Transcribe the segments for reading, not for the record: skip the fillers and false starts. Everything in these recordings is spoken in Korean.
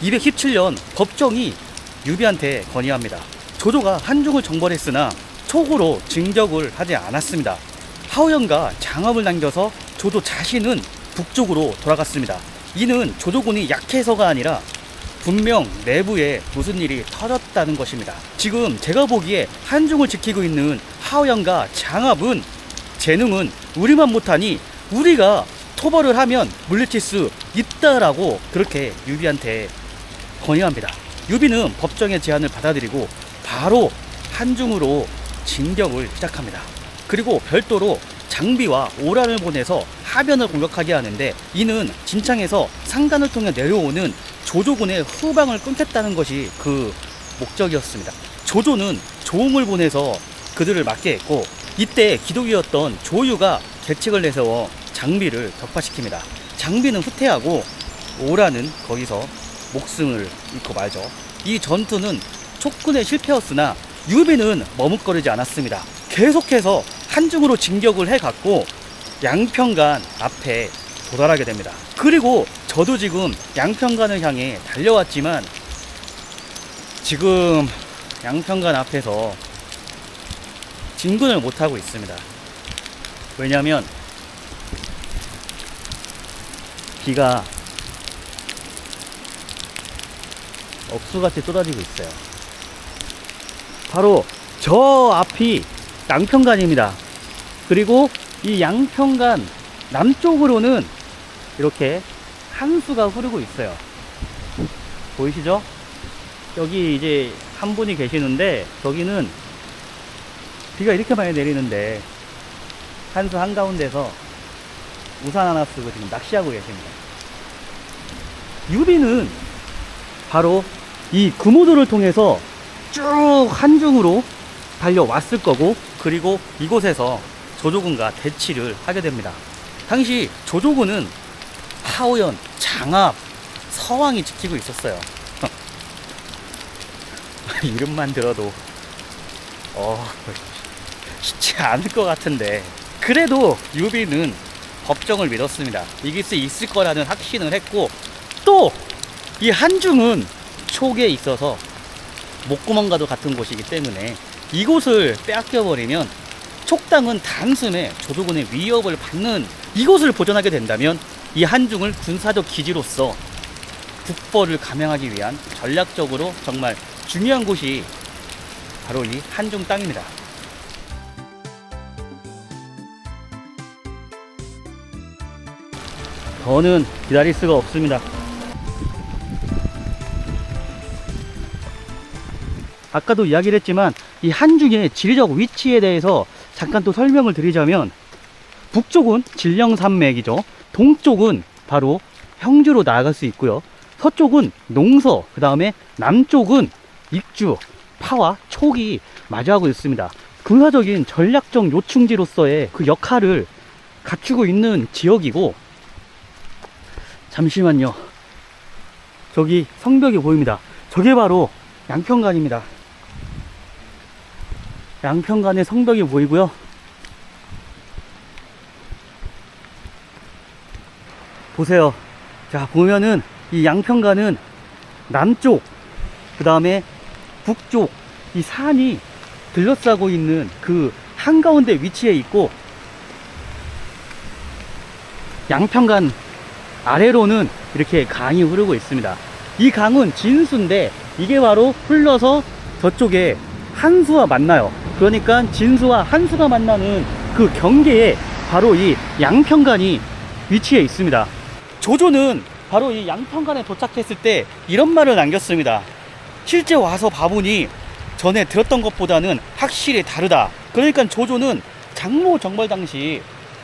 217년 법정이 유비한테 건의합니다. 조조가 한중을 정벌했으나 촉으로 진격을 하지 않았습니다. 하오연과 장압을 남겨서 조조 자신은 북쪽으로 돌아갔습니다. 이는 조조군이 약해서가 아니라 분명 내부에 무슨 일이 터졌다는 것입니다. 지금 제가 보기에 한중을 지키고 있는 하오연과 장압은 재능은 우리만 못하니 우리가 토벌을 하면 물리칠 수 있다라고 그렇게 유비한테 건의합니다. 유비는 법정의 제안을 받아들이고 바로 한중으로 진격을 시작합니다. 그리고 별도로 장비와 오란을 보내서 하변을 공격하게 하는데, 이는 진창에서 상단을 통해 내려오는 조조군의 후방을 끊겠다는 것이 그 목적이었습니다. 조조는 조웅을 보내서 그들을 막게 했고, 이때 기독이었던 조유가 계책을 내세워 장비를 격파시킵니다. 장비는 후퇴하고 오란은 거기서 목숨을 잃고 말죠. 이 전투는 촉군의 실패였으나 유비는 머뭇거리지 않았습니다. 계속해서 한중으로 진격을 해갔고 양평간 앞에 도달하게 됩니다. 그리고 저도 지금 양평간을 향해 달려왔지만 지금 양평간 앞에서 진군을 못하고 있습니다. 왜냐하면 비가 억수같이 쏟아지고 있어요. 바로 저 앞이 양평간입니다. 그리고 이 양평간 남쪽으로는 이렇게 한수가 흐르고 있어요. 보이시죠? 여기 이제 한 분이 계시는데 저기는 비가 이렇게 많이 내리는데 한수 한가운데서 우산 하나 쓰고 지금 낚시하고 계십니다. 유비는 바로 이 금오도를 통해서 쭉 한중으로 달려왔을 거고, 그리고 이곳에서 조조군과 대치를 하게 됩니다. 당시 조조군은 하오연, 장압, 서왕이 지키고 있었어요. 이름만 들어도 쉽지 않을 것 같은데, 그래도 유비는 법정을 믿었습니다. 이길 수 있을 거라는 확신을 했고, 또 이 한중은 촉에 있어서 목구멍과도 같은 곳이기 때문에 이곳을 빼앗겨버리면 촉당은 단숨에 조조군의 위협을 받는 이곳을 보존하게 된다면 이 한중을 군사적 기지로서 국보를 감행하기 위한 전략적으로 정말 중요한 곳이 바로 이 한중 땅입니다. 더는 기다릴 수가 없습니다. 아까도 이야기를 했지만 이 한중의 지리적 위치에 대해서 잠깐 또 설명을 드리자면, 북쪽은 진령산맥이죠. 동쪽은 바로 형주로 나아갈 수 있고요. 서쪽은 농서, 그 다음에 남쪽은 익주, 파와 촉이 마주하고 있습니다. 군사적인 전략적 요충지로서의 그 역할을 갖추고 있는 지역이고, 잠시만요. 저기 성벽이 보입니다. 저게 바로 양평간입니다. 양평간의 성벽이 보이고요. 보세요. 자, 보면은 이 양평간은 남쪽, 그 다음에 북쪽, 이 산이 들러싸고 있는 그 한가운데 위치에 있고, 양평간 아래로는 이렇게 강이 흐르고 있습니다. 이 강은 진수인데 이게 바로 흘러서 저쪽에 한수와 만나요. 그러니까 진수와 한수가 만나는 그 경계에 바로 이 양평간이 위치해 있습니다. 조조는 바로 이 양평간에 도착했을 때 이런 말을 남겼습니다. 실제 와서 봐보니 전에 들었던 것보다는 확실히 다르다. 그러니까 조조는 장모 정벌 당시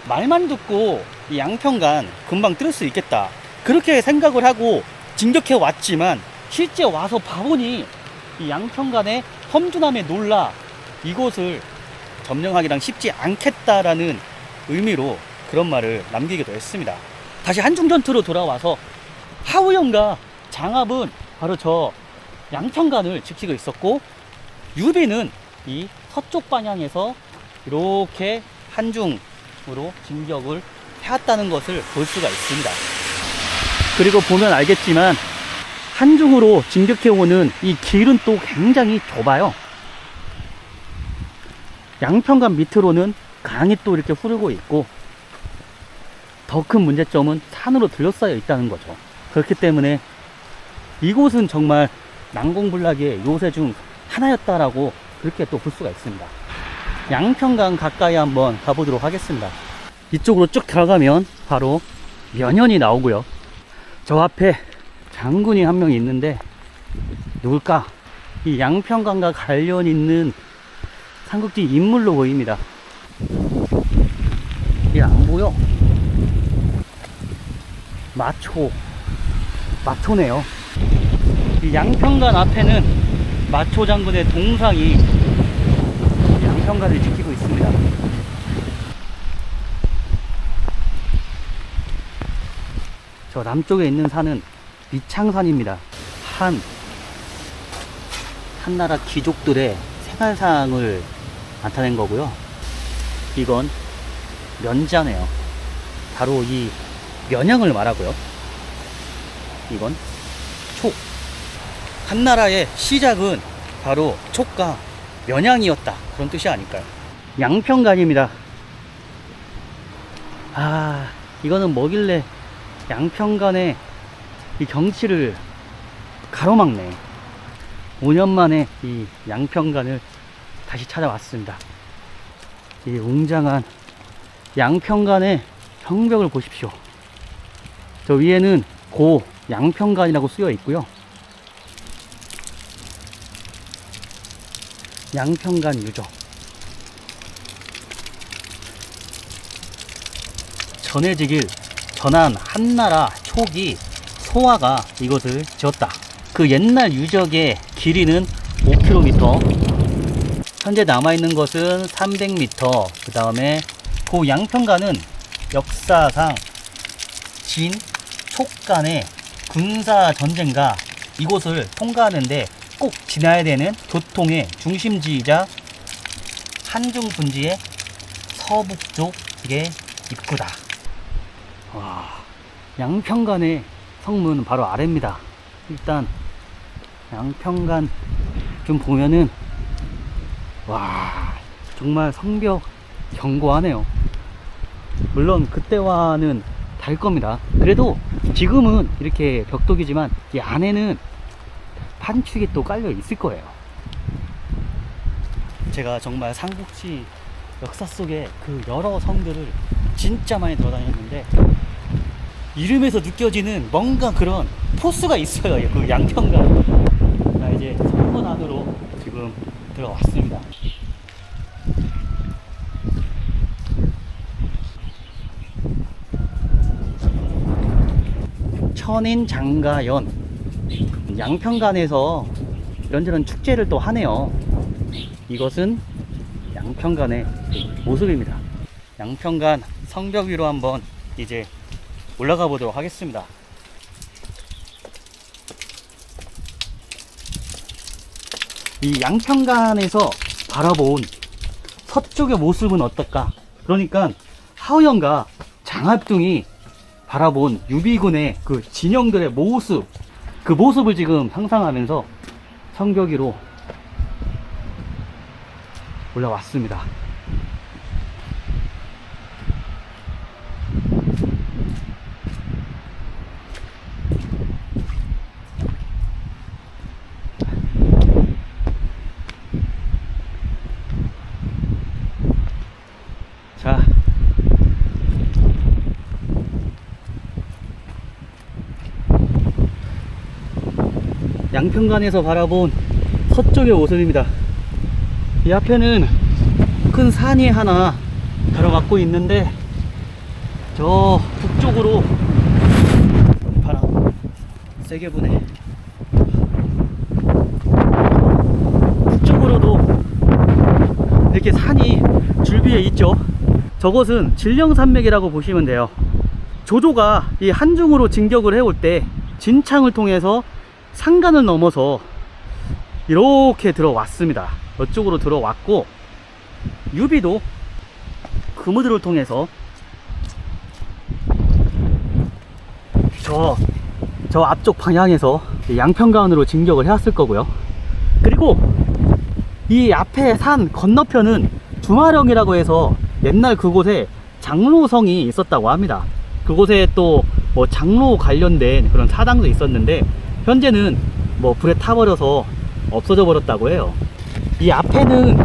말만 듣고 이 양평간 금방 뚫을 수 있겠다, 그렇게 생각을 하고 진격해 왔지만 실제 와서 봐보니 이 양평간의 험준함에 놀라 이곳을 점령하기랑 쉽지 않겠다라는 의미로 그런 말을 남기기도 했습니다. 다시 한중전투로 돌아와서 하우영과 장압은 바로 저 양평간을 지키고 있었고, 유비는 이 서쪽 방향에서 이렇게 한중으로 진격을 해왔다는 것을 볼 수가 있습니다. 그리고 보면 알겠지만 한중으로 진격해오는 이 길은 또 굉장히 좁아요. 양평간 밑으로는 강이 또 이렇게 흐르고 있고, 더 큰 문제점은 산으로 둘러싸여 있다는 거죠. 그렇기 때문에 이곳은 정말 난공불락의 요새 중 하나였다라고 그렇게 또 볼 수가 있습니다. 양평강 가까이 한번 가보도록 하겠습니다. 이쪽으로 쭉 들어가면 바로 면현이 나오고요. 저 앞에 장군이 한 명 있는데 누굴까? 이 양평강과 관련 있는 삼국지 인물로 보입니다. 이게 안 보여? 마초네요. 이 양평간 앞에는 마초 장군의 동상이 양평간을 지키고 있습니다. 저 남쪽에 있는 산은 미창산입니다. 한나라 귀족들의 생활상을 나타낸 거고요. 이건 면자네요. 바로 이 면양을 말하고요. 이건 촉. 한나라의 시작은 바로 촉과 면양이었다, 그런 뜻이 아닐까요? 양평간입니다. 이거는 뭐길래 양평간의 이 경치를 가로막네. 5년 만에 이 양평간을 다시 찾아왔습니다. 이 웅장한 양평간의 성벽을 보십시오. 저 위에는 고 양평간이라고 쓰여 있고요. 양평간 유적. 전해지길 전한 한나라 초기 소화가 이것을 지었다. 그 옛날 유적의 길이는 5km, 현재 남아있는 것은 300m. 그 다음에 그 양평간은 역사상 진, 촉 간의 군사 전쟁과 이곳을 통과하는데 꼭 지나야 되는 교통의 중심지이자 한중 분지의 서북쪽의 입구다. 양평간의 성문은 바로 아래입니다. 일단 양평간 좀 보면은 정말 성벽 견고하네요. 물론 그때와는 다를 겁니다. 그래도 지금은 이렇게 벽돌이지만 이 안에는 판축이 또 깔려 있을 거예요. 제가 정말 삼국지 역사 속에 그 여러 성들을 진짜 많이 돌아다녔는데 이름에서 느껴지는 뭔가 그런 포스가 있어요. 그 양평간. 이제 성문 안으로 지금 들어왔습니다. 천인장가연. 양평간에서 이런저런 축제를 또 하네요. 이것은 양평간의 모습입니다. 양평간 성벽 위로 한번 이제 올라가 보도록 하겠습니다. 이 양평간에서 바라본 서쪽의 모습은 어떨까? 그러니까 하우영과 장합둥이 바라본 유비군의 그 진영들의 모습, 그 모습을 지금 상상하면서 성벽 위로 올라왔습니다. 자, 양평간에서 바라본 서쪽의 모습입니다. 이 앞에는 큰 산이 하나 가로막고 있는데 저 북쪽으로 바람 세게 부네. 북쪽으로도 이렇게 산이 줄비에 있죠. 저것은 진령산맥이라고 보시면 돼요. 조조가 이 한중으로 진격을 해올 때 진창을 통해서 산간을 넘어서 이렇게 들어왔습니다. 이쪽으로 들어왔고, 유비도 금우들을 통해서 저 앞쪽 방향에서 양평간으로 징적을 해왔을 거고요. 그리고 이 앞에 산 건너편은 주마령이라고 해서 옛날 그곳에 장로성이 있었다고 합니다. 그곳에 또 뭐 장로 관련된 그런 사당도 있었는데 현재는 뭐 불에 타버려서 없어져 버렸다고 해요. 이 앞에는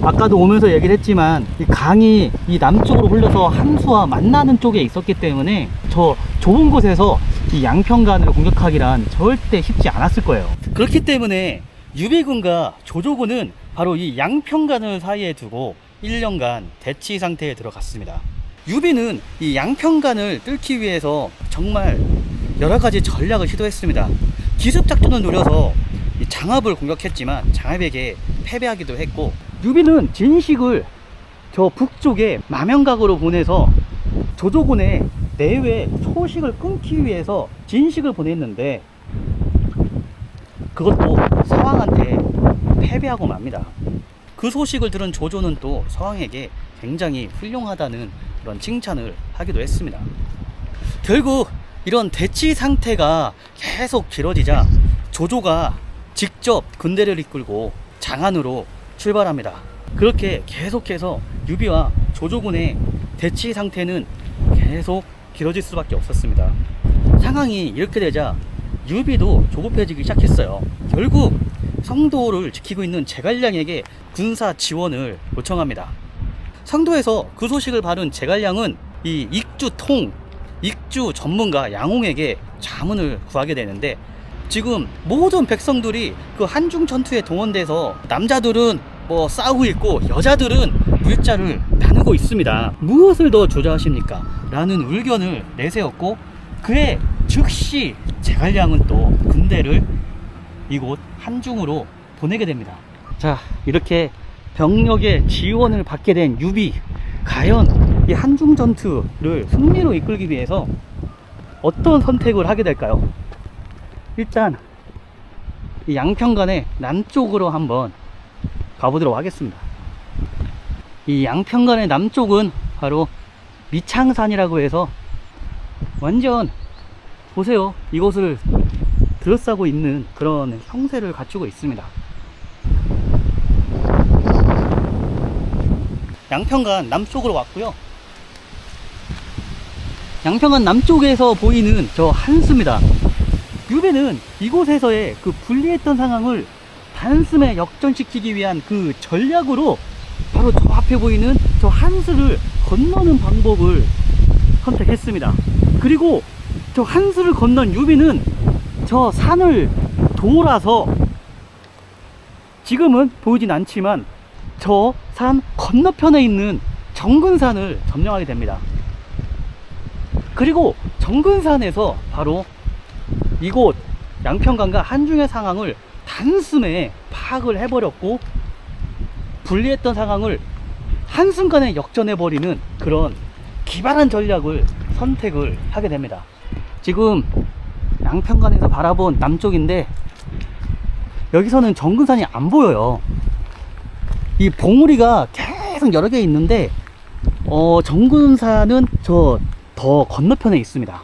아까도 오면서 얘기를 했지만 이 강이 이 남쪽으로 흘러서 함수와 만나는 쪽에 있었기 때문에 저 좁은 곳에서 이 양평간을 공격하기란 절대 쉽지 않았을 거예요. 그렇기 때문에 유비군과 조조군은 바로 이 양평간을 사이에 두고 1년간 대치 상태에 들어갔습니다. 유비는 이 양평간을 뚫기 위해서 정말 여러가지 전략을 시도했습니다. 기습작전을 노려서 이 장합을 공격했지만 장합에게 패배하기도 했고, 유비는 진식을 저 북쪽에 마명각으로 보내서 조조군의 내외 소식을 끊기 위해서 진식을 보냈는데 그것도 서왕한테 패배하고 맙니다. 그 소식을 들은 조조는 또 서왕에게 굉장히 훌륭하다는 그런 칭찬을 하기도 했습니다. 결국 이런 대치 상태가 계속 길어지자 조조가 직접 군대를 이끌고 장안으로 출발합니다. 그렇게 계속해서 유비와 조조군의 대치 상태는 계속 길어질 수밖에 없었습니다. 상황이 이렇게 되자 유비도 조급해지기 시작했어요. 결국 성도를 지키고 있는 제갈량에게 군사 지원을 요청합니다. 성도에서 그 소식을 받은 제갈량은 이 익주 전문가 양홍에게 자문을 구하게 되는데, 지금 모든 백성들이 그 한중 전투에 동원돼서 남자들은 뭐 싸우고 있고 여자들은 물자를 나누고 있습니다. 무엇을 더 주저하십니까? 라는 의견을 내세웠고, 그에 즉시 제갈량은 또 군대를 이곳 한중으로 보내게 됩니다. 자, 이렇게 병력의 지원을 받게 된 유비, 과연 이 한중 전투를 승리로 이끌기 위해서 어떤 선택을 하게 될까요? 일단 이 양평간의 남쪽으로 한번 가보도록 하겠습니다. 이 양평간의 남쪽은 바로 미창산이라고 해서 완전 보세요, 이곳을 들어싸고 있는 그런 형세를 갖추고 있습니다. 양평간 남쪽으로 왔고요. 양평간 남쪽에서 보이는 저 한수입니다. 유비는 이곳에서의 그 불리했던 상황을 단숨에 역전시키기 위한 그 전략으로 바로 저 앞에 보이는 저 한수를 건너는 방법을 선택했습니다. 그리고 저 한수를 건넌 유비는 저 산을 돌아서, 지금은 보이진 않지만 저 산 건너편에 있는 정근산을 점령하게 됩니다. 그리고 정근산에서 바로 이곳 양평간과 한중의 상황을 단숨에 파악을 해버렸고, 불리했던 상황을 한순간에 역전해버리는 그런 기발한 전략을 선택을 하게 됩니다. 지금 양평간에서 바라본 남쪽인데 여기서는 정근산이 안 보여요. 이 봉우리가 계속 여러 개 있는데 정근산은 저 더 건너편에 있습니다.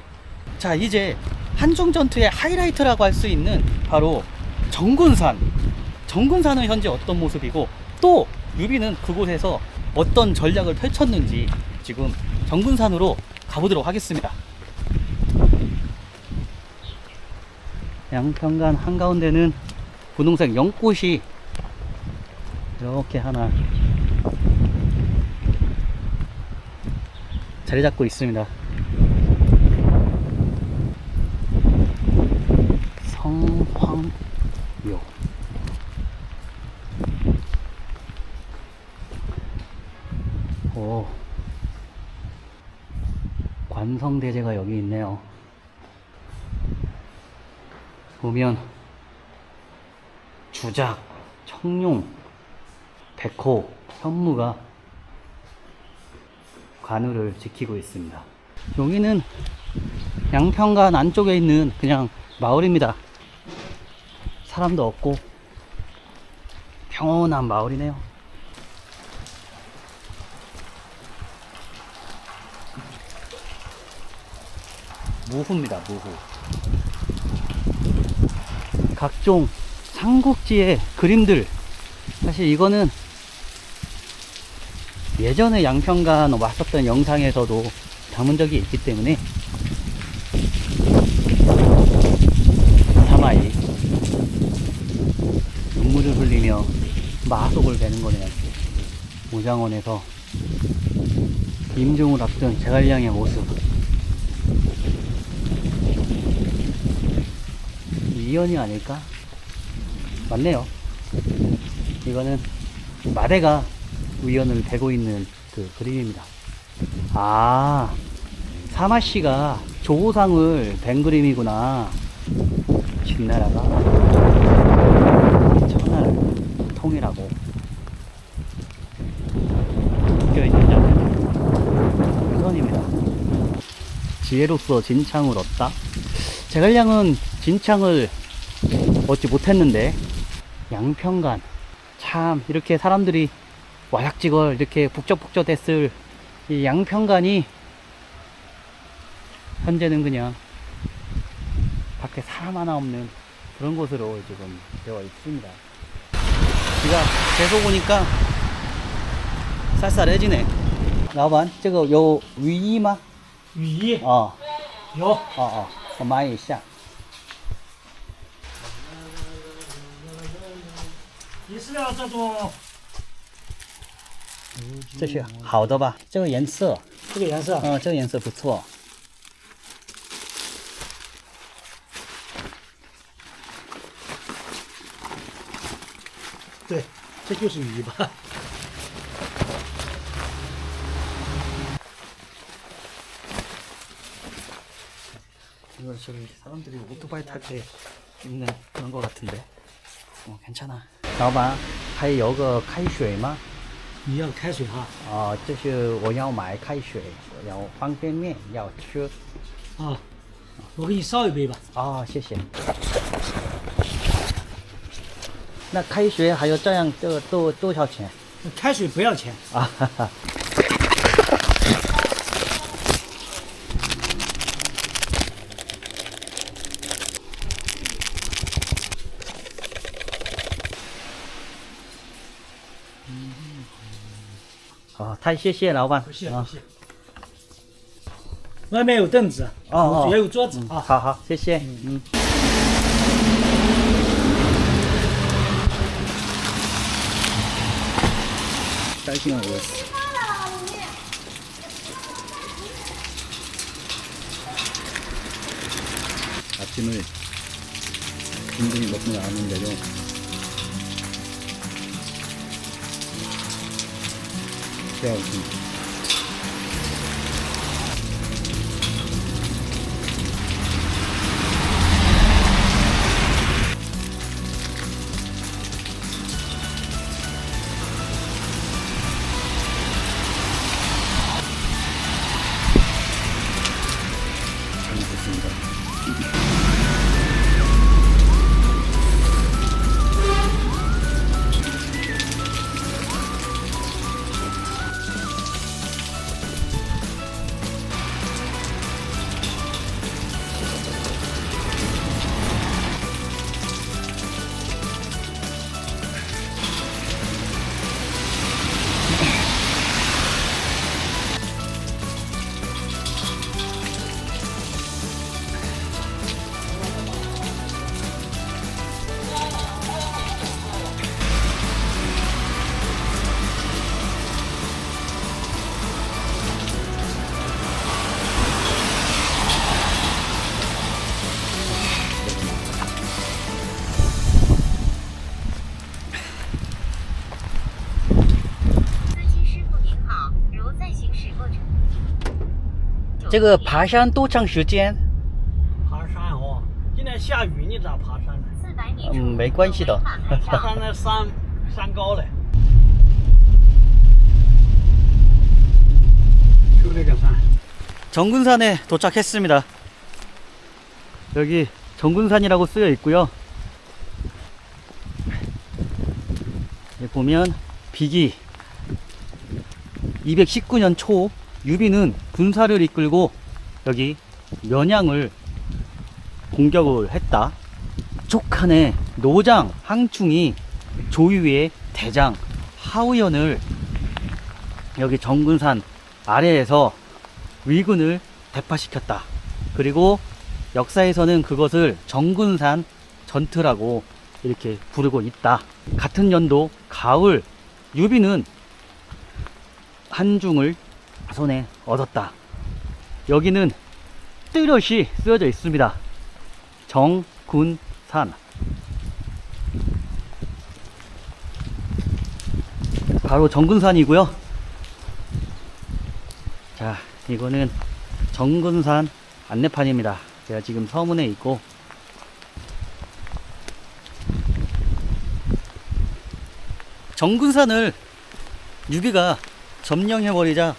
자, 이제 한중 전투의 하이라이트라고 할 수 있는 바로 정근산은 현재 어떤 모습이고, 또 유비는 그곳에서 어떤 전략을 펼쳤는지 지금 정근산으로 가보도록 하겠습니다. 양평간 한가운데는 분홍색 연꽃이 이렇게 하나 자리 잡고 있습니다. 성황묘. 오, 관성대제가 여기 있네요. 보면 주작, 청룡, 백호, 현무가 관우를 지키고 있습니다. 여기는 양평간 안쪽에 있는 그냥 마을입니다. 사람도 없고 평온한 마을이네요. 무후입니다, 무후. 각종 삼국지의 그림들. 사실 이거는 예전에 양평간 왔었던 영상에서도 담은 적이 있기 때문에 다마이 눈물을 흘리며 마속을 베는 거네요. 무장원에서 임종을 앞둔 제갈량의 모습. 이연이 아닐까? 맞네요. 이거는 마대가 위연을 베고 있는 그 그림입니다. 아, 사마씨가 조상을 벤 그림이구나. 진나라가 천하를 통일하고 묶여있는 장면. 유선입니다. 지혜로서 진창을 얻다. 제갈량은 진창을 얻지 못했는데 양평간, 참 이렇게 사람들이 와약지걸 이렇게 북적북적했을 이 양평간이 현재는 그냥 밖에 사람 하나 없는 그런 곳으로 지금 되어 있습니다. 비가 계속 오니까 쌀쌀해지네. 老板这个有雨衣吗？雨衣哦有，哦哦，我买一下。你是要这种这是好的吧？这个颜色，这个颜色？这个颜色不错。对，这就是雨衣吧。 이거 저기 사람들이 오토바이 탈 때 입는 그런 거 같은데. 괜찮아. 老板还有个开水吗？你要开水哈？这是我要买开水，然后方便面要吃。啊，我给你烧一杯吧。谢谢。那开水还有这样这个多少钱？开水不要钱。哈哈。 太谢谢老板。不谢不谢。外面有凳子，也有桌子啊。好好，谢谢。딸기가 뭐였어? 아침을 든든히 먹고 나왔는데도 배가 없습니다. 잘 먹겠습니다.这个爬山多长时间？爬山哦，今天下雨，你咋爬山呢？没关系的。爬山那山高嘞。就那个山。 정군산에 도착했습니다. 여기 정군산이라고 쓰여 있고요. 여기 보면 비기 219년 초 유비는 군사를 이끌고 여기 면양을 공격을 했다. 북쪽한의 노장, 항충이 조유의 대장 하우연을 여기 정군산 아래에서 위군을 대파시켰다. 그리고 역사에서는 그것을 정군산 전투라고 이렇게 부르고 있다. 같은 연도 가을 유비는 한중을 손에 얻었다. 여기는 뚜렷이 쓰여져 있습니다. 정군산. 바로 정군산이고요. 자, 이거는 정군산 안내판입니다. 제가 지금 서문에 있고, 정군산을 유비가 점령해버리자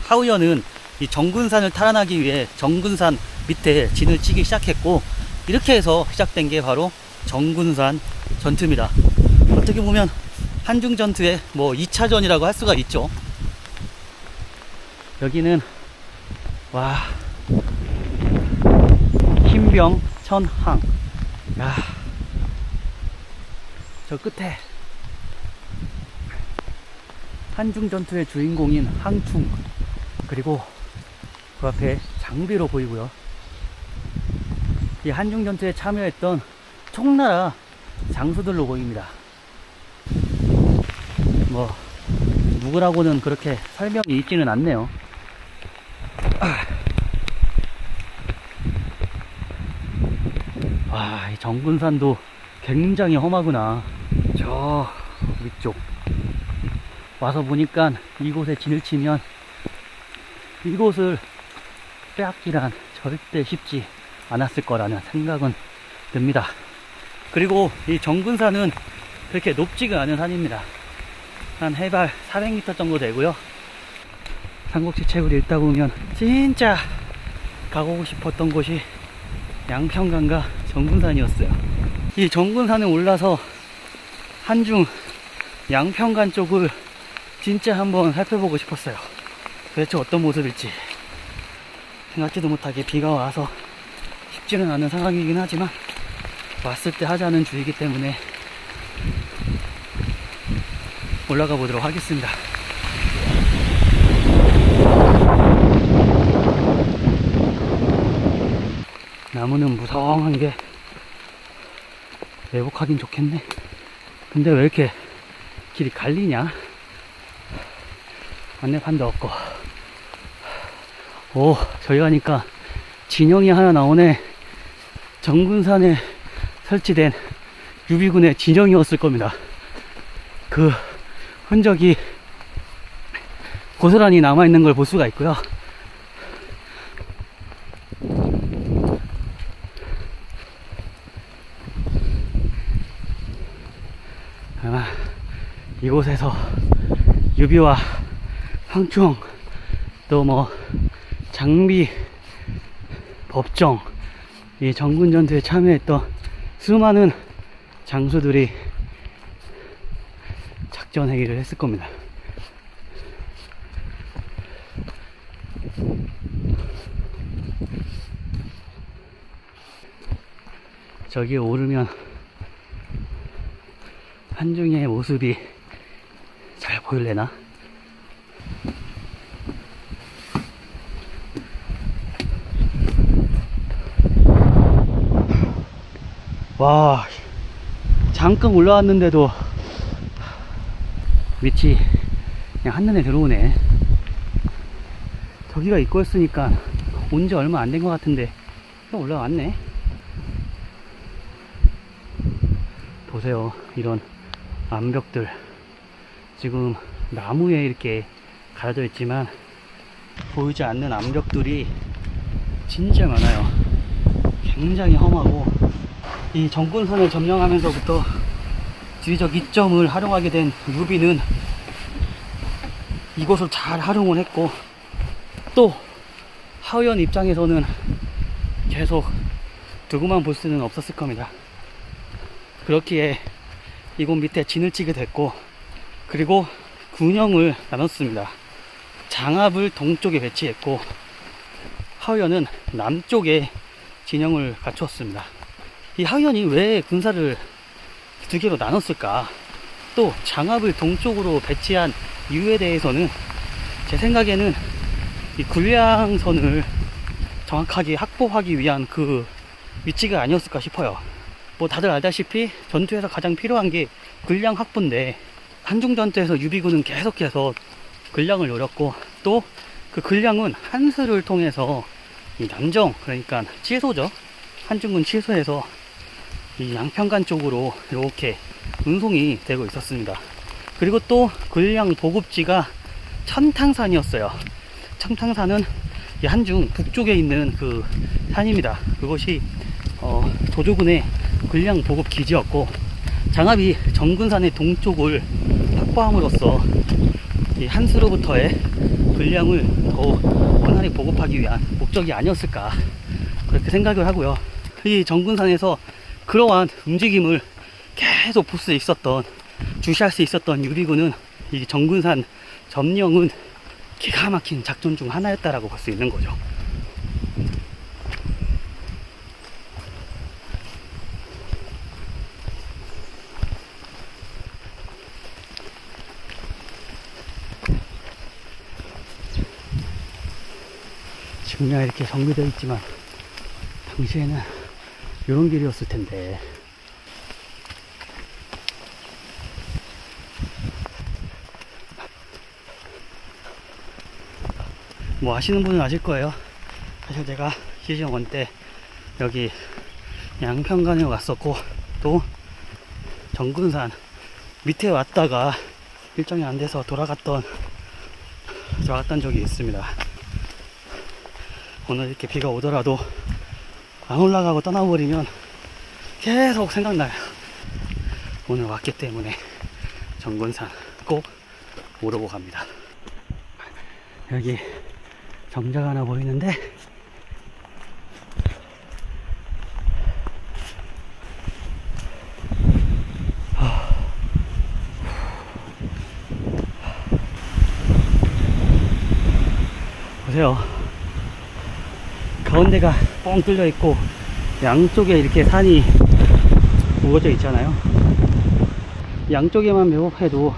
하우연은 이 정군산을 탈환하기 위해 정군산 밑에 진을 치기 시작했고, 이렇게 해서 시작된 게 바로 정군산 전투입니다. 어떻게 보면 한중 전투의 뭐 2차전이라고 할 수가 있죠. 여기는 와, 흰병천항. 야, 저 끝에 한중 전투의 주인공인 항충, 그리고 그 앞에 장비로 보이고요. 이 한중 전투에 참여했던 총나라 장수들로 보입니다. 뭐 누구라고는 그렇게 설명이 있지는 않네요. 와, 이 정군산도 굉장히 험하구나. 저 위쪽 와서 보니까 이곳에 진을 치면 이곳을 빼앗기란 절대 쉽지 않았을 거라는 생각은 듭니다. 그리고 이 정군산은 그렇게 높지가 않은 산입니다. 한 해발 400m 정도 되고요. 삼국지 책을 읽다 보면 진짜 가보고 싶었던 곳이 양평강과 정군산이었어요. 이 정군산에 올라서 한중 양평간 쪽을 진짜 한번 살펴보고 싶었어요. 도대체 어떤 모습일지. 생각지도 못하게 비가 와서 쉽지는 않은 상황이긴 하지만 왔을 때 하자는 주의이기 때문에 올라가 보도록 하겠습니다. 나무는 무성한 게 매복하긴 좋겠네. 근데 왜 이렇게 길이 갈리냐? 안내판도 없고. 오, 저기 가니까 진영이 하나 나오네. 정군산에 설치된 유비군의 진영이었을 겁니다. 그 흔적이 고스란히 남아있는 걸 볼 수가 있고요. 아마 이곳에서 유비와 황충, 또 뭐 장비, 법정, 이 정군전투에 참여했던 수많은 장수들이 작전 회의를 했을 겁니다. 저기에 오르면 한중의 모습이 잘 보일래나? 와, 잠깐 올라왔는데도 밑이 그냥 한눈에 들어오네. 저기가 입구였으니까 온 지 얼마 안 된 것 같은데 또 올라왔네. 보세요, 이런 암벽들. 지금 나무에 이렇게 가려져 있지만 보이지 않는 암벽들이 진짜 많아요. 굉장히 험하고, 이 정군산을 점령하면서부터 지리적 이점을 활용하게 된 유비는 이곳을 잘 활용을 했고, 또 하우연 입장에서는 계속 두고만 볼 수는 없었을 겁니다. 그렇기에 이곳 밑에 진을 치게 됐고, 그리고 군영을 나눴습니다. 장압을 동쪽에 배치했고 하우연은 남쪽에 진영을 갖추었습니다. 이 하우연이 왜 군사를 두 개로 나눴을까? 또 장압을 동쪽으로 배치한 이유에 대해서는 제 생각에는 이 군량선을 정확하게 확보하기 위한 그 위치가 아니었을까 싶어요. 뭐 다들 알다시피 전투에서 가장 필요한 게 군량 확보인데, 한중 전투에서 유비군은 계속해서 군량을 노렸고, 또 그 군량은 한수를 통해서 이 남정, 그러니까 치소죠. 한중군 치소에서 이 양평간 쪽으로 이렇게 운송이 되고 있었습니다. 그리고 또 군량 보급지가 천탕산이었어요. 천탕산은 이 한중 북쪽에 있는 그 산입니다. 그것이 조조군의 군량 보급 기지였고, 장압이 정군산의 동쪽을 확보함으로써 이 한수로부터의 군량을 더욱 원활히 보급하기 위한 목적이 아니었을까, 그렇게 생각을 하고요. 이 정군산에서 그러한 움직임을 계속 볼 수 있었던, 주시할 수 있었던 유비군은 이 정군산 점령은 기가 막힌 작전 중 하나였다라고 볼 수 있는 거죠. 지금야 이렇게 정비되어 있지만 당시에는 이런 길이었을 텐데. 뭐 아시는 분은 아실 거예요. 사실 제가 시즌 1 때 여기 양평간에 왔었고, 또 정군산 밑에 왔다가 일정이 안 돼서 돌아갔던 적이 있습니다. 오늘 이렇게 비가 오더라도 안 올라가고 떠나버리면 계속 생각나요. 오늘 왔기 때문에 정군산 꼭 오르고 갑니다. 여기 정자가 하나 보이는데, 보세요. 가운데가 뻥 뚫려 있고 양쪽에 이렇게 산이 우거져 있잖아요. 양쪽에만 매op해도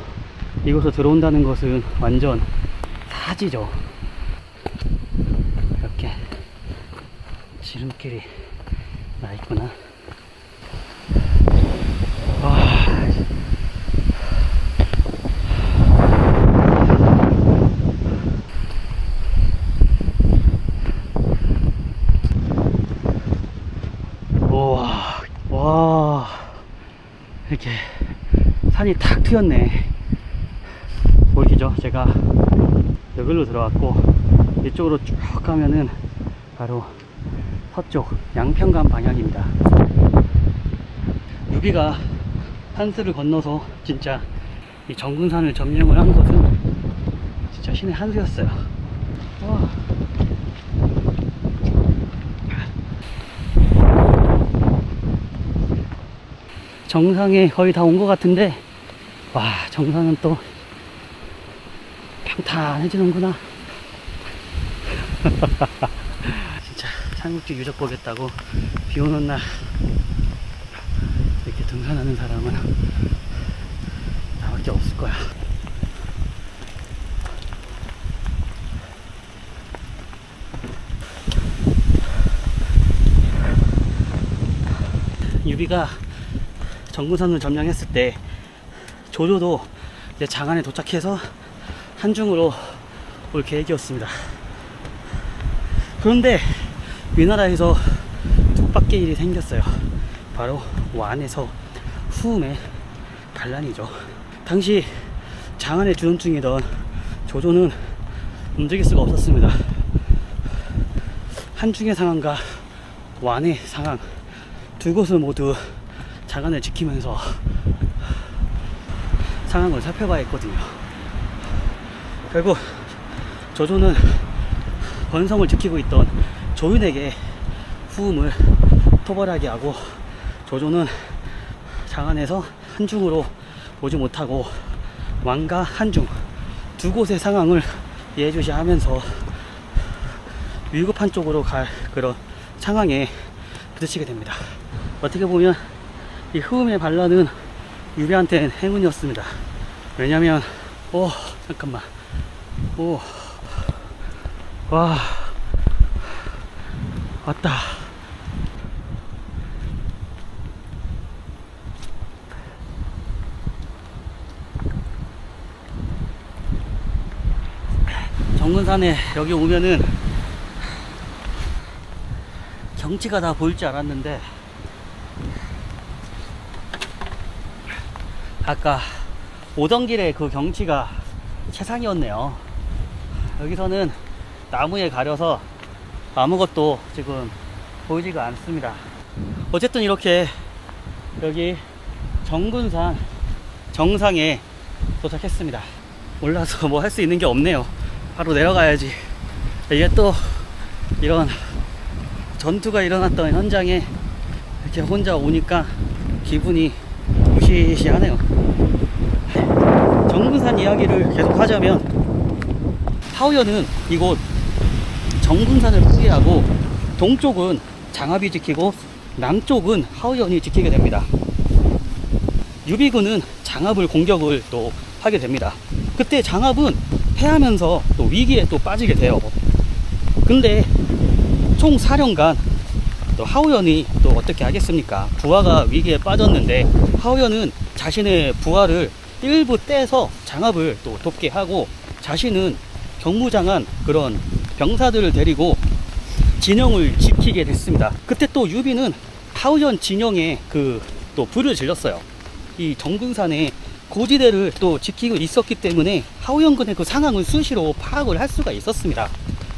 이곳으로 들어온다는 것은 완전 사지죠. 이렇게 지름길이 나 있구나. 와. 와, 이렇게 산이 탁 트였네. 보이시죠? 제가 여기로 들어왔고, 이쪽으로 쭉 가면은 바로 서쪽 양평간 방향입니다. 유비가 한수를 건너서 진짜 이 정군산을 점령을 한 것은 진짜 신의 한 수였어요. 와. 정상에 거의 다 온 것 같은데, 와, 정상은 또 평탄해지는구나. 진짜 삼국지 유적 보겠다고 비 오는 날 이렇게 등산하는 사람은 나밖에 없을 거야. 유비가 정군산을 점령했을 때 조조도 이제 장안에 도착해서 한중으로 올 계획이었습니다. 그런데 위나라에서 뜻밖의 일이 생겼어요. 바로 완에서 후음의 반란이죠. 당시 장안에 주둔 중이던 조조는 움직일 수가 없었습니다. 한중의 상황과 완의 상황, 두 곳을 모두 장안을 지키면서 상황을 살펴봐야 했거든요. 결국 조조는 권성을 지키고 있던 조윤에게 후음을 토벌하게 하고, 조조는 장안에서 한중으로 오지 못하고 완과 한중 두 곳의 상황을 예의주시하면서 위급한 쪽으로 갈 그런 상황에 부딪히게 됩니다. 어떻게 보면 이 흐음의 반란은 유비한테는 행운이었습니다. 왜냐면 잠깐만, 와, 왔다. 정근산에 여기 오면은 경치가 다 보일 줄 알았는데 아까 오던 길에 그 경치가 최상이었네요. 여기서는 나무에 가려서 아무것도 지금 보이지가 않습니다. 어쨌든 이렇게 여기 정근산 정상에 도착했습니다. 올라서 뭐 할 수 있는 게 없네요. 바로 내려가야지. 이게 또 이런 전투가 일어났던 현장에 이렇게 혼자 오니까 기분이 무시시하네요. 정근산 이야기를 계속 하자면 하우연은 이곳 정근산을 포기하고 동쪽은 장압이 지키고 남쪽은 하우연이 지키게 됩니다. 유비군은 장압을 공격을 또 하게 됩니다. 그때 장압은 패하면서 또 위기에 또 빠지게 돼요. 근데 총사령관 또 하우연이 또 어떻게 하겠습니까? 부하가 위기에 빠졌는데 하우연은 자신의 부하를 일부 떼서 장압을 또 돕게 하고 자신은 경무장한 그런 병사들을 데리고 진영을 지키게 됐습니다. 그때 또 유비는 하우연 진영에 또 불을 질렀어요. 이 정근산에 고지대를 또 지키고 있었기 때문에 하우연군의 그 상황을 수시로 파악을 할 수가 있었습니다.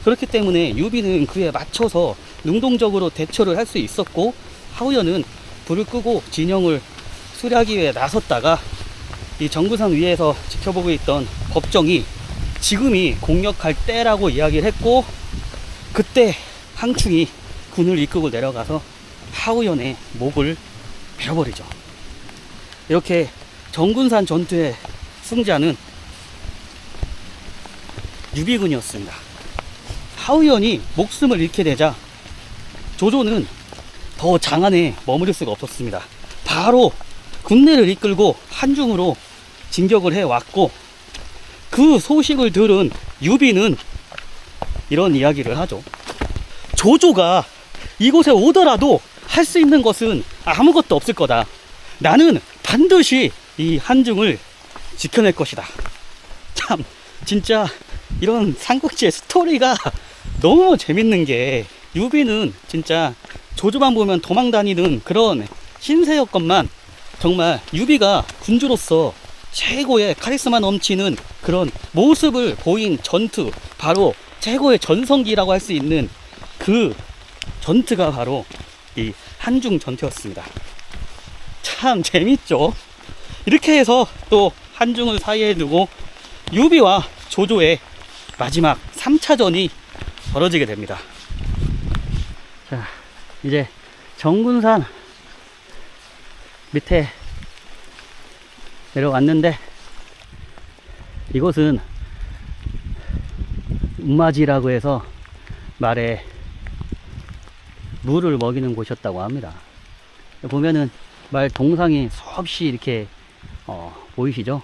그렇기 때문에 유비는 그에 맞춰서 능동적으로 대처를 할 수 있었고 하우연은 불을 끄고 진영을 수리하기 위해 나섰다가 이 정근산 위에서 지켜보고 있던 법정이 지금이 공격할 때라고 이야기를 했고 그때 항충이 군을 이끌고 내려가서 하우연의 목을 베어버리죠. 이렇게 정근산 전투의 승자는 유비군이었습니다. 하우연이 목숨을 잃게 되자 조조는 더 장안에 머무를 수가 없었습니다. 바로 군대를 이끌고 한중으로 진격을 해왔고 그 소식을 들은 유비는 이런 이야기를 하죠. 조조가 이곳에 오더라도 할 수 있는 것은 아무것도 없을 거다. 나는 반드시 이 한중을 지켜낼 것이다. 참 진짜 이런 삼국지의 스토리가 너무 재밌는 게 유비는 진짜 조조만 보면 도망 다니는 그런 신세였건만 정말 유비가 군주로서 최고의 카리스마 넘치는 그런 모습을 보인 전투, 바로 최고의 전성기라고 할 수 있는 그 전투가 바로 이 한중 전투였습니다. 참 재밌죠. 이렇게 해서 또 한중을 사이에 두고 유비와 조조의 마지막 3차전이 벌어지게 됩니다. 자, 이제 정근산 밑에 내려왔는데 이곳은 음마지라고 해서 말에 물을 먹이는 곳이었다고 합니다. 보면은 말 동상이 수없이 이렇게 보이시죠?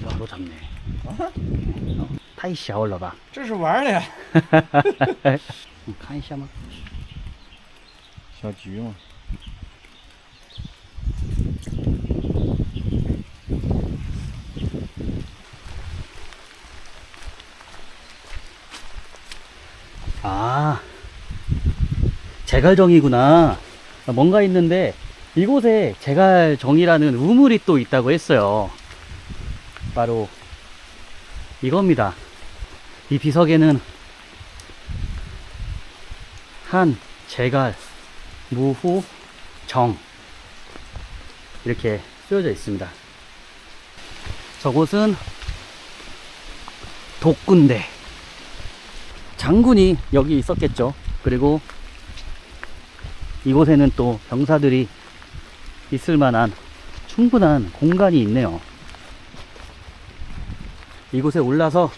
바로 잡네. 太小了吧？这是玩的。你看一下吗？小菊嘛。 아, 제갈정이구나. 뭔가 있는데 이곳에 제갈정이라는 우물이 또 있다고 했어요. 바로 이겁니다. 이 비석에는 한, 제갈, 무후, 정 이렇게 쓰여져 있습니다. 저곳은 독군대. 장군이 여기 있었겠죠. 그리고 이곳에는 또 병사들이 있을 만한 충분한 공간이 있네요. 이곳에 올라서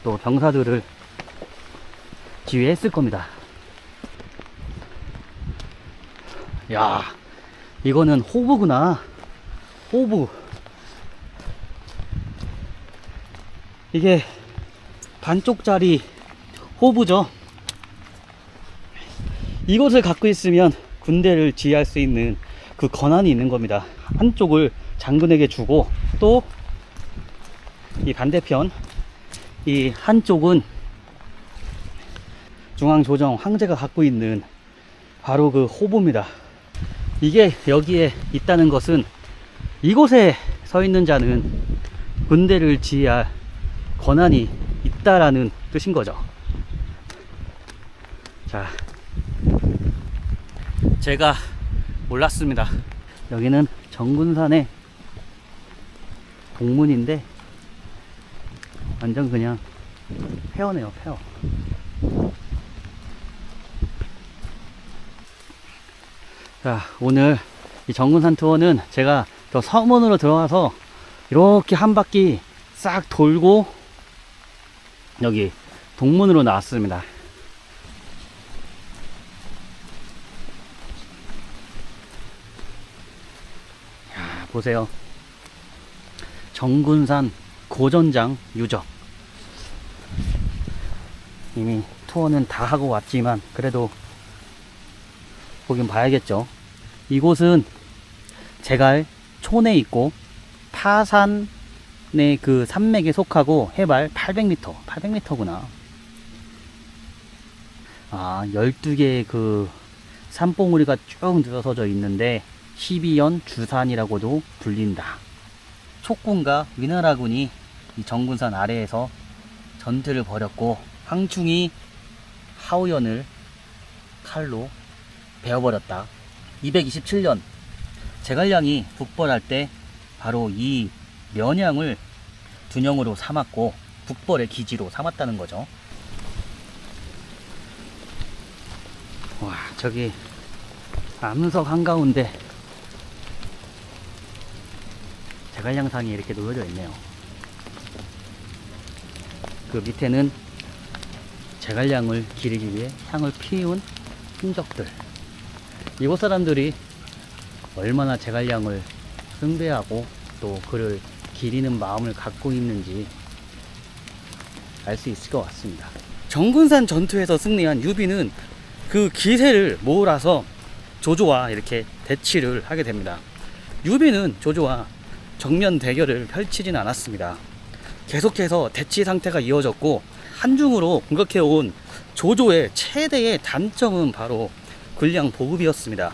또 병사들을 지휘했을 겁니다. 야, 이거는 호부구나. 호부. 이게 반쪽짜리 호부죠. 이것을 갖고 있으면 군대를 지휘할 수 있는 그 권한이 있는 겁니다. 한쪽을 장군에게 주고 또 이 반대편 이 한쪽은 중앙조정 황제가 갖고 있는 바로 그 호부입니다. 이게 여기에 있다는 것은 이곳에 서 있는 자는 군대를 지휘할 권한이 있다라는 뜻인 거죠. 자, 제가 몰랐습니다. 여기는 정군산의 동문인데 완전 그냥 폐허네요, 폐허. 자, 오늘 이 정군산 투어는 제가 저 서문으로 들어가서 이렇게 한 바퀴 싹 돌고 여기 동문으로 나왔습니다. 야, 보세요. 정군산 고전장 유적. 이미 투어는 다 하고 왔지만 그래도 보긴 봐야겠죠. 이곳은 제갈 촌에 있고 파산의 그 산맥에 속하고 해발 800m, 800m구나. 아, 12개의 그 산봉우리가 쭉 늘어서져 있는데 12연 주산이라고도 불린다. 촉군과 위나라군이 이 정군산 아래에서 전투를 벌였고 황충이 하우연을 칼로 베어버렸다. 227년 제갈량이 북벌할 때 바로 이 면양을 둔영으로 삼았고 북벌의 기지로 삼았다는 거죠. 와, 저기 암석 한가운데 제갈량상이 이렇게 놓여져 있네요. 그 밑에는 제갈량을 기리기 위해 향을 피운 흔적들. 이곳 사람들이 얼마나 제갈량을 숭배하고 또 그를 기리는 마음을 갖고 있는지 알 수 있을 것 같습니다. 정군산 전투에서 승리한 유비는 그 기세를 몰아서 조조와 이렇게 대치를 하게 됩니다. 유비는 조조와 정면 대결을 펼치진 않았습니다. 계속해서 대치 상태가 이어졌고 한중으로 공격해온 조조의 최대의 단점은 바로 군량 보급이었습니다.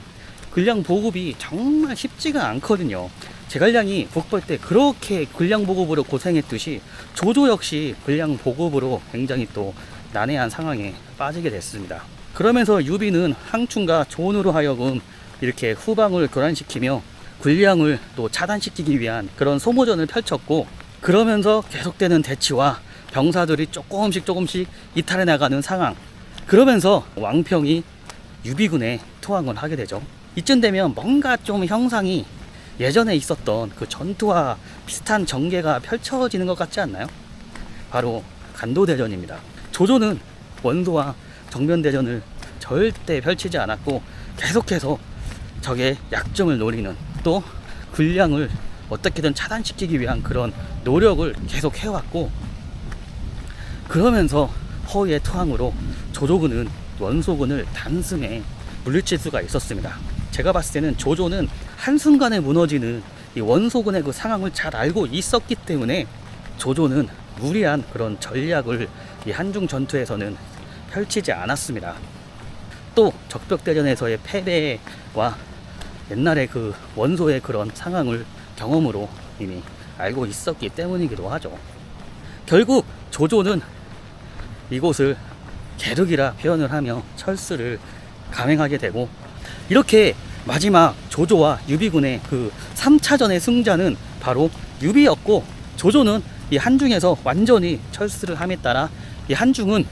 군량 보급이 정말 쉽지가 않거든요. 제갈량이 북벌 때 그렇게 군량 보급으로 고생했듯이 조조 역시 군량 보급으로 굉장히 또 난해한 상황에 빠지게 됐습니다. 그러면서 유비는 항충과 조원으로 하여금 이렇게 후방을 교란시키며 군량을 또 차단시키기 위한 그런 소모전을 펼쳤고, 그러면서 계속되는 대치와 병사들이 조금씩 이탈해 나가는 상황, 그러면서 왕평이 유비군에 투항을 하게 되죠. 이쯤 되면 뭔가 좀 형상이 예전에 있었던 그 전투와 비슷한 전개가 펼쳐지는 것 같지 않나요? 바로 간도대전입니다. 조조는 원소와 정면대전을 절대 펼치지 않았고 계속해서 적의 약점을 노리는, 또 군량을 어떻게든 차단시키기 위한 그런 노력을 계속 해왔고, 그러면서 허위의 투항으로 조조군은 원소군을 단숨에 물리칠 수가 있었습니다. 제가 봤을 때는 조조는 한순간에 무너지는 이 원소군의 그 상황을 잘 알고 있었기 때문에 조조는 무리한 그런 전략을 이 한중 전투에서는 펼치지 않았습니다. 또 적벽대전에서의 패배와 옛날에 그 원소의 그런 상황을 경험으로 이미 알고 있었기 때문이기도 하죠. 결국 조조는 이곳을 계륵이라 표현을 하며 철수를 감행하게 되고, 이렇게 마지막 조조와 유비군의 그 3차전의 승자는 바로 유비였고, 조조는 이 한중에서 완전히 철수를 함에 따라 이 한중은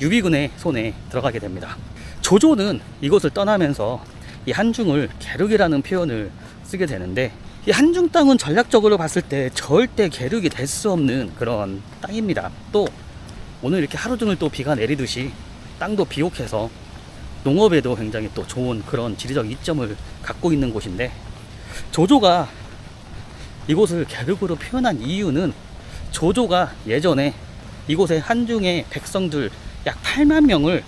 유비군의 손에 들어가게 됩니다. 조조는 이곳을 떠나면서 이 한중을 계륵이라는 표현을 쓰게 되는데, 이 한중 땅은 전략적으로 봤을 때 절대 계륵이 될 수 없는 그런 땅입니다. 또 오늘 이렇게 하루 종일 또 비가 내리듯이 땅도 비옥해서 농업에도 굉장히 또 좋은 그런 지리적 이점을 갖고 있는 곳인데, 조조가 이곳을 계륵으로 표현한 이유는 조조가 예전에 이곳의 한중의 백성들 약 8만 명을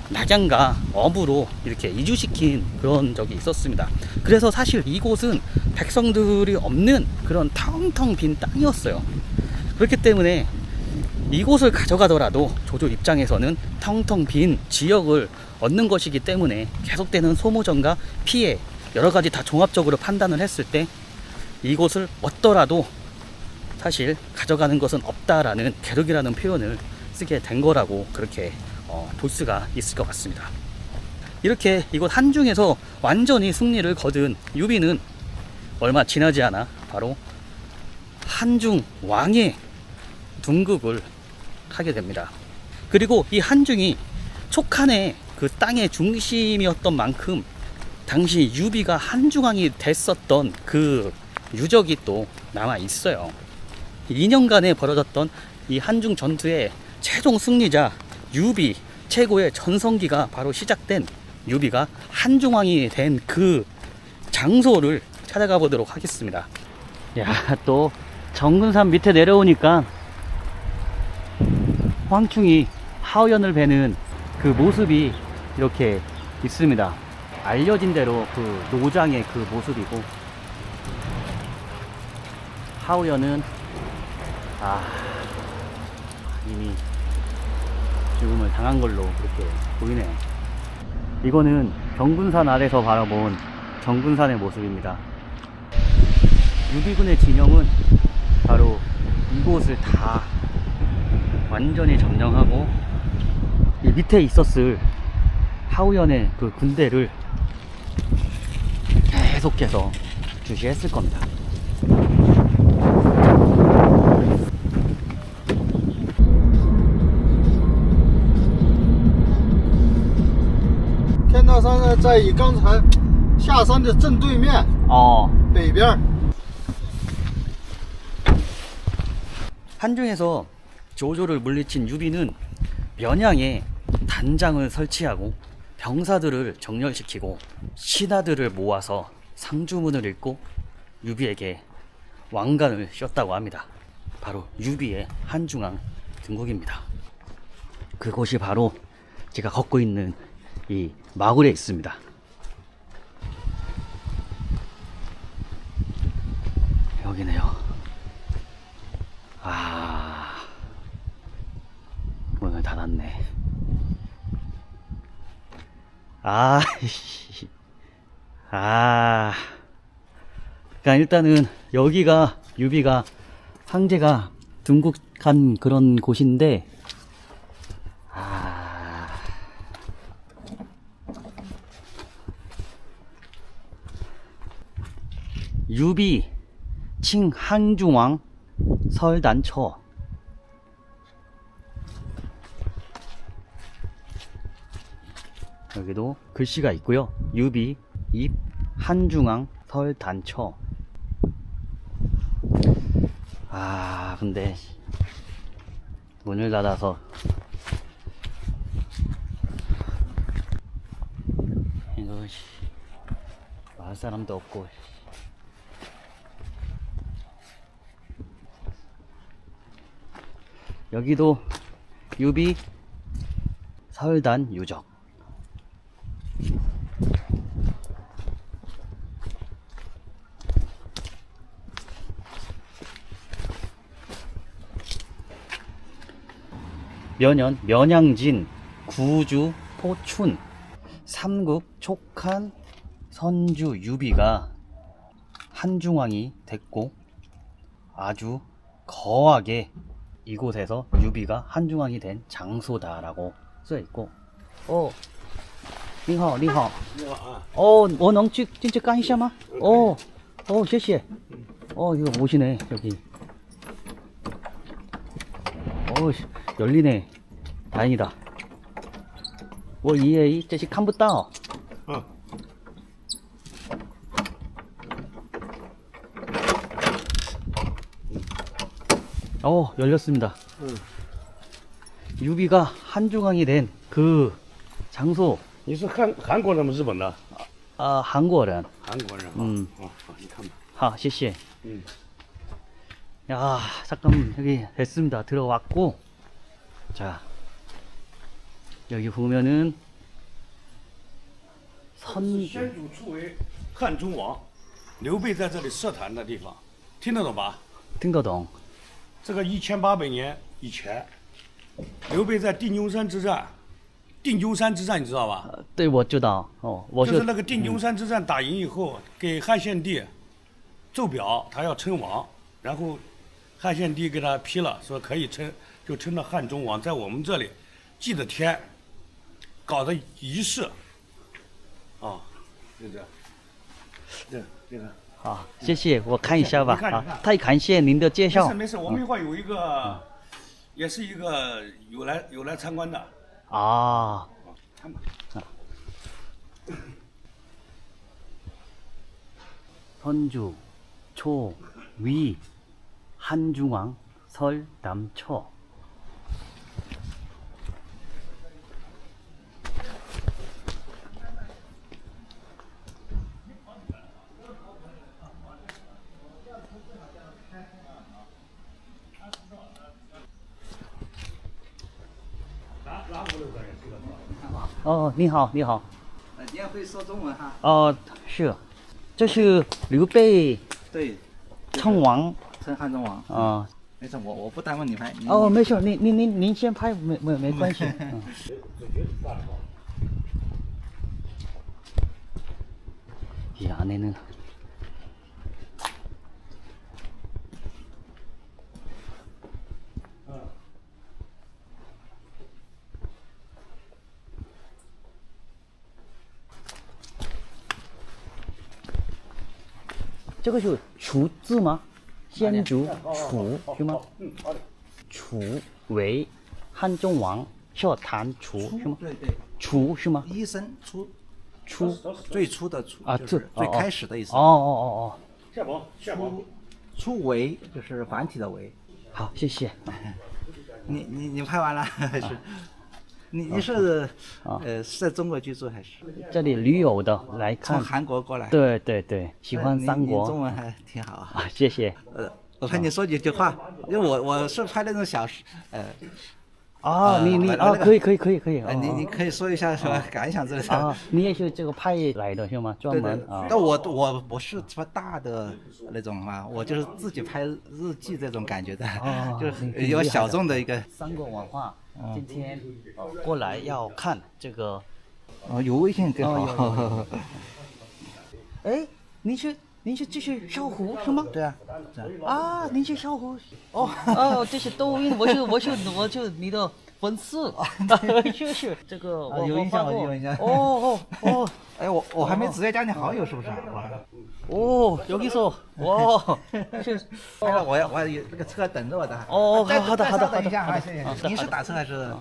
낙양과 어부로 이렇게 이주시킨 그런 적이 있었습니다. 그래서 사실 이곳은 백성들이 없는 그런 텅텅 빈 땅이었어요. 그렇기 때문에 이곳을 가져가더라도 조조 입장에서는 텅텅 빈 지역을 얻는 것이기 때문에 계속되는 소모전과 피해, 여러 가지 다 종합적으로 판단을 했을 때 이곳을 얻더라도 사실 가져가는 것은 없다라는 계륵이라는 표현을 쓰게 된 거라고 그렇게 볼 수가 있을 것 같습니다. 이렇게 이곳 한중에서 완전히 승리를 거둔 유비는 얼마 지나지 않아 바로 한중 왕의 둔국을 하게 됩니다. 그리고 이 한중이 촉한의 그 땅의 중심이었던 만큼 당시 유비가 한중왕이 됐었던 그 유적이 또 남아 있어요. 2년간에 벌어졌던 이 한중 전투의 최종 승리자 유비 최고의 전성기가 바로 시작된, 유비가 한중왕이 된 그 장소를 찾아가 보도록 하겠습니다. 야, 또 정근산 밑에 내려오니까 황충이 하우연을 베는 그 모습이 이렇게 있습니다. 알려진 대로 그 노장의 그 모습이고, 하우연은 이미 죽음을 당한 걸로 그렇게 보이네요. 이거는 정근산 아래서 바라본 정근산의 모습입니다. 유비군의 진영은 바로 이곳을 다 완전히 점령하고 이 밑에 있었을 하우연의 그 군대를 계속해서 주시했을 겁니다. 天道山呢，在以刚才下山的正对面，北边。 한중에서 조조를 물리친 유비는 면양에 단장을 설치하고 병사들을 정렬시키고 신하들을 모아서 상주문을 읽고 유비에게 왕관을 씌웠다고 합니다. 바로 유비의 한중왕 등국입니다. 그곳이 바로 제가 걷고 있는 이 마을에 있습니다. 여기네요. 문을 닫았네. 그러니까 일단은 여기가 유비가 황제가 등국한 그런 곳인데, 유비 칭 한중왕 설단처. 여기도 글씨가 있고요. 유비 입 한중왕 설단처. 근데 문을 닫아서 이거 마을 사람도 없고. 여기도 유비 설단 유적. 면연, 면양진, 구주, 포춘, 삼국, 촉한, 선주, 유비가 한중왕이 됐고 아주 거하게 이곳에서 유비가 한중왕이 된 장소다라고 써있고. 你好，你好。我能进去干一下吗？谢谢。이거 오시네 여기. 열리네. 다행이다. 我爷爷这是看不到。 열렸습니다. 응. 유비가 한중왕이 된 그 장소. 你是韩国人吗？日本的？ 한국어는. 韩国人啊。好，你看吧。하, 谢谢. 음. 야, 잠깐 여기 됐습니다. 들어왔고, 자, 여기 보면은 先祖初为汉中王，刘备在这里设坛的地方，听得懂吧？ 등거동. 这个1800年以前，刘备在定军山之战，定军山之战你知道吧？对，我知道。我就是那个定军山之战打赢以后，给汉献帝奏表，他要称王，然后汉献帝给他批了，说可以称，就称了汉中王，在我们这里祭的天，搞的仪式，啊，就这样，这个。好，谢谢，我看一下吧。你看你看太感谢您的介绍。没事，我们一会儿有一个，也是一个有来参观的。啊，看吧。 선주, 초, 위, 한중왕, 설, 남초. 어, 你好，你好。你也会说中文哈？是，这是刘备对，称王。称汉中王。啊，没事，我不耽误你拍。没事，您先拍，没关系。이 안에는这个是楚字吗？先主楚是吗？楚为汉中王，设坛楚是吗？对对，楚是吗？一声初，初最初的初啊，就是最开始的意思。哦，下榜。初为就是繁体的为。好，谢谢。你拍完了还是？你是是在中国居住还是？这里驴友的来看，从韩国过来。对，喜欢三国。你中文还挺好啊。啊，谢谢。我陪你说几句话，因为我是拍那种小说，可以。你可以说一下什么感想之类的。啊，你也是这个派来的是吗？专门啊。但我不是什么大的那种啊，我就是自己拍日记这种感觉的，就是有小众的一个三国文化。今天过来要看这个。有微信更好。哎，您是这是小胡是吗？对啊。啊，您是小胡。这是抖音，我是你的粉丝。是这个我有印象，我有印象。哎，我还没直接加你好友，是不是？여기서 와. 我要有那个车等着我的。好的。等一下啊，谢谢。您是打车还是？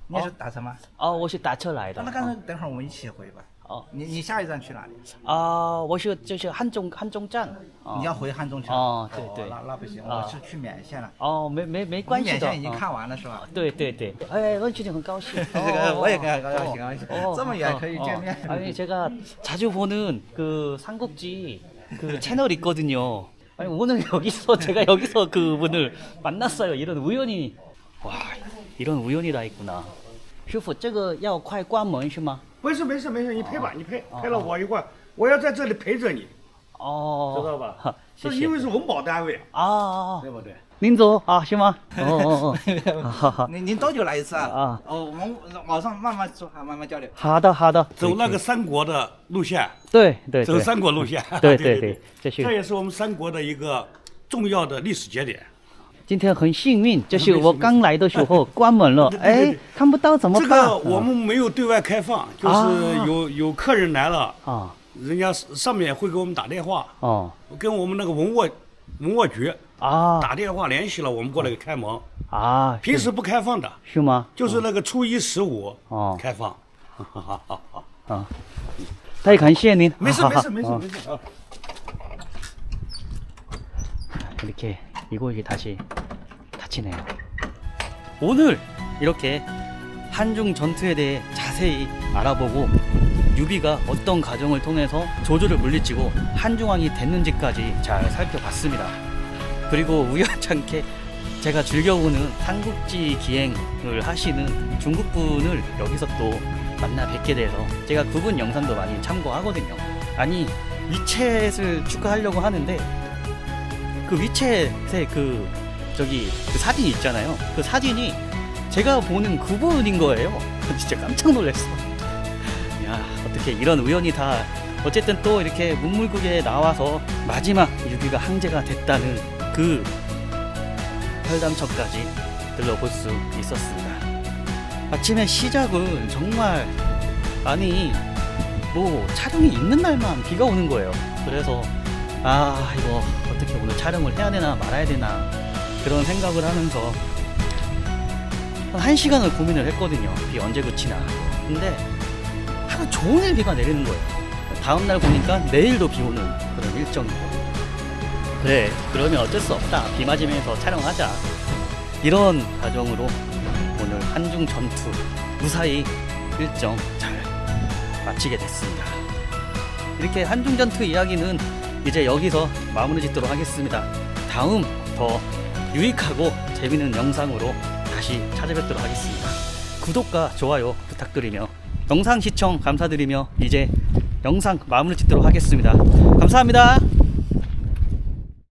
你也是打车吗？我是打车来的。那干脆等会儿我们一起回吧。你下一站去哪里？我是就是汉中站。你要回汉中去？对。那不行，我是去勉县了。没关系的。勉县已经看完了是吧？对。哎，认识你很高兴。我也很高兴。这么远可以见面。아니 제가 자주 보는 그 삼국지 그 채널 있거든요. 아니 오늘 제가 여기서 그분을 만났어요. 이런 우연이. 와, 이런 우연이 다 있구나. 师傅，这个要快关门是吗？没事，你陪吧，你陪了我一会儿，我要在这里陪着你，知道吧？谢谢。这因为是文保单位对不对？您走啊，行吗？您多久来一次啊？我们网上慢慢说，慢慢交流。好的。走那个三国的路线。对。走三国路线。对，这也是我们三国的一个重要的历史节点。今天很幸运，就是我刚来的时候关门了，哎，看不到怎么办？这个我们没有对外开放，就是有客人来了人家上面会给我们打电话跟我们那个文物局打电话联系了，我们过来给开门平时不开放的。是吗？就是那个初一15开放。太感谢您。没事。이렇게 이곳이 다시 다치네요. 오늘 이렇게 한중 전투에 대해 자세히 알아보고 유비가 어떤 과정을 통해서 조조를 물리치고 한중왕이 됐는지까지 잘 살펴봤습니다. 그리고 우연찮게 제가 즐겨보는 삼국지 기행을 하시는 중국분을 여기서 또 만나 뵙게 돼서 제가 그분 영상도 많이 참고하거든요. 아니, 위챗을 추가하려고 하는데 그 위챗에 그 사진이 있잖아요. 그 사진이 제가 보는 그분인 거예요. 진짜 깜짝 놀랐어. 야, 어떻게 이런 우연이 다 어쨌든 또 이렇게 문물국에 나와서 마지막 유비가 항제가 됐다는 그 설담처까지 들러볼 수 있었습니다. 아침에 시작은 정말 아니 뭐 촬영이 있는 날만 비가 오는 거예요. 그래서 아 이거 어떻게 오늘 촬영을 해야 되나 말아야 되나 그런 생각을 하면서 한 1시간을 고민을 했거든요. 비 언제 그치나. 근데 하루 종일 비가 내리는 거예요. 다음날 보니까 내일도 비 오는 그런 일정이고, 그래 그러면 어쩔 수 없다, 비 맞으면서 촬영하자, 이런 과정으로 오늘 한중 전투 무사히 일정 잘 마치게 됐습니다. 이렇게 한중 전투 이야기는 이제 여기서 마무리 짓도록 하겠습니다. 다음 더 유익하고 재밌는 영상으로 다시 찾아뵙도록 하겠습니다. 구독과 좋아요 부탁드리며 영상 시청 감사드리며 이제 영상 마무리 짓도록 하겠습니다. 감사합니다.